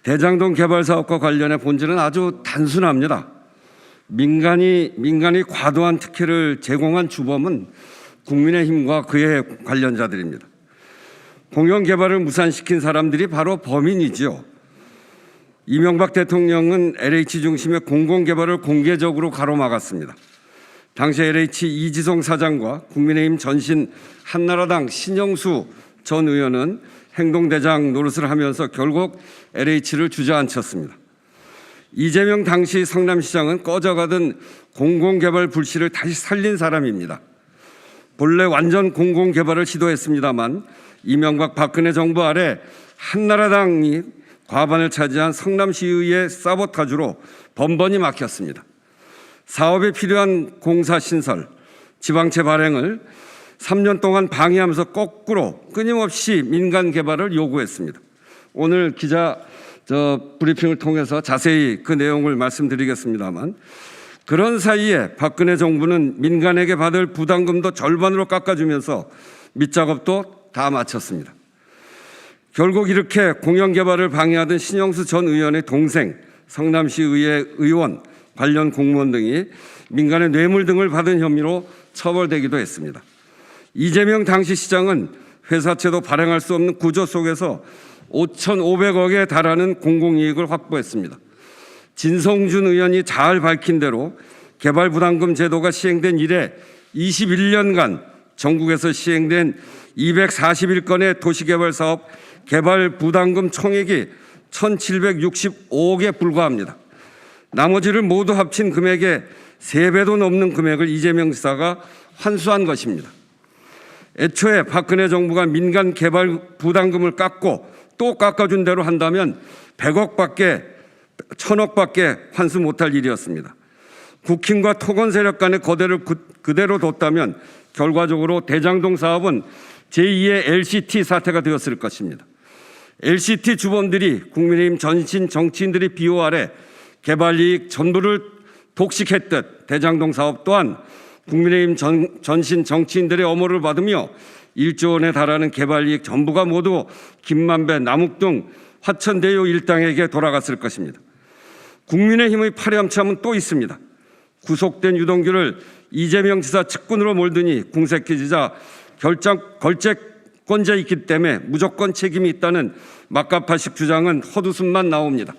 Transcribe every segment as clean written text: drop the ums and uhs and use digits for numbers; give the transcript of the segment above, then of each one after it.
대장동 개발 사업과 관련해 본질은 아주 단순합니다. 민간이 과도한 특혜를 제공한 주범은 국민의힘과 그의 관련자들입니다. 공영 개발을 무산시킨 사람들이 바로 범인이지요. 이명박 대통령은 LH 중심의 공공개발을 공개적으로 가로막았습니다. 당시 LH 이지송 사장과 국민의힘 전신 한나라당 신영수 전 의원은 행동대장 노릇을 하면서 결국 LH를 주저앉혔습니다. 이재명 당시 성남시장은 꺼져가던 공공개발 불씨를 다시 살린 사람입니다. 본래 완전 공공개발을 시도했습니다만 이명박 박근혜 정부 아래 한나라당이 과반을 차지한 성남시의회 사보타주로 번번이 막혔습니다. 사업에 필요한 공사 신설, 지방채 발행을 3년 동안 방해하면서 거꾸로 끊임없이 민간 개발을 요구했습니다. 오늘 기자 브리핑을 통해서 자세히 그 내용을 말씀드리겠습니다만 그런 사이에 박근혜 정부는 민간에게 받을 부담금도 절반으로 깎아주면서 밑작업도 다 마쳤습니다. 결국 이렇게 공영개발을 방해하던 신영수 전 의원의 동생 성남시의회 의원 관련 공무원 등이 민간의 뇌물 등을 받은 혐의로 처벌되기도 했습니다. 이재명 당시 시장은 회사채도 발행할 수 없는 구조 속에서 5,500억에 달하는 공공이익을 확보했습니다. 진성준 의원이 잘 밝힌 대로 개발부담금 제도가 시행된 이래 21년간 전국에서 시행된 241건의 도시개발 사업 개발부담금 총액이 1,765억에 불과합니다. 나머지를 모두 합친 금액의 3배도 넘는 금액을 이재명 지사가 환수한 것입니다. 애초에 박근혜 정부가 민간 개발 부담금을 깎고 또 깎아준 대로 한다면 100억밖에 1,000억밖에 환수 못할 일이었습니다. 국힘과 토건 세력 간의 거대를 그대로 뒀다면 결과적으로 대장동 사업은 제2의 LCT 사태가 되었을 것입니다. LCT 주범들이 국민의힘 전신 정치인들의 비호 아래 개발 이익 전부를 독식했듯 대장동 사업 또한 국민의힘 전신 정치인들의 엄호를 받으며 1조 원에 달하는 개발 이익 전부가 모두 김만배, 남욱동, 화천대유 일당에게 돌아갔을 것입니다. 국민의힘의 파렴치함은 또 있습니다. 구속된 유동규를 이재명 지사 측근으로 몰더니 궁색해지자 결재권자 있기 때문에 무조건 책임이 있다는 막가파식 주장은 헛웃음만 나옵니다.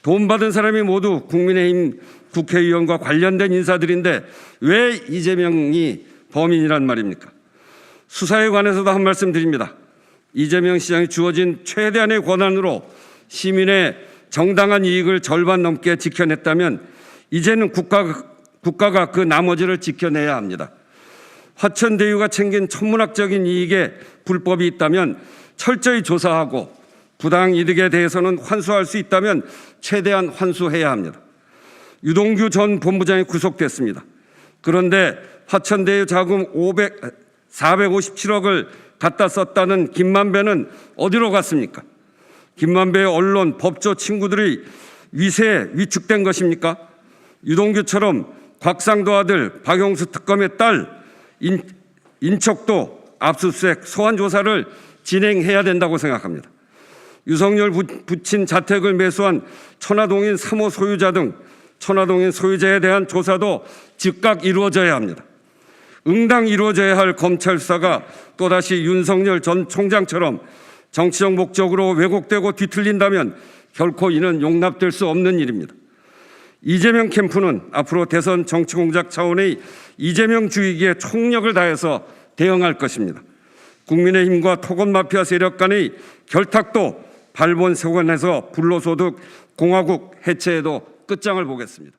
돈 받은 사람이 모두 국민의힘 국회의원과 관련된 인사들인데 왜 이재명이 범인이란 말입니까? 수사에 관해서도 한 말씀 드립니다. 이재명 시장이 주어진 최대한의 권한으로 시민의 정당한 이익을 절반 넘게 지켜냈다면 이제는 국가가 그 나머지를 지켜내야 합니다. 화천대유가 챙긴 천문학적인 이익에 불법이 있다면 철저히 조사하고 부당 이득에 대해서는 환수할 수 있다면 최대한 환수해야 합니다. 유동규 전 본부장이 구속됐습니다. 그런데 화천대유 자금 457억을 갖다 썼다는 김만배는 어디로 갔습니까? 김만배의 언론, 법조 친구들이 위세에 위축된 것입니까? 유동규처럼 곽상도 아들 박용수 특검의 딸 인척도 압수수색 소환 조사를 진행해야 된다고 생각합니다. 유석열 부친 자택을 매수한 천화동인 3호 소유자 등 천화동인 소유자에 대한 조사도 즉각 이루어져야 합니다. 응당 이루어져야 할 검찰 수사가 또다시 윤석열 전 총장처럼 정치적 목적으로 왜곡되고 뒤틀린다면 결코 이는 용납될 수 없는 일입니다. 이재명 캠프는 앞으로 대선 정치 공작 차원의 이재명 주의기에 총력을 다해서 대응할 것입니다. 국민의힘과 토건 마피아 세력 간의 결탁도 발본색원해서 불로소득 공화국 해체에도 끝장을 보겠습니다.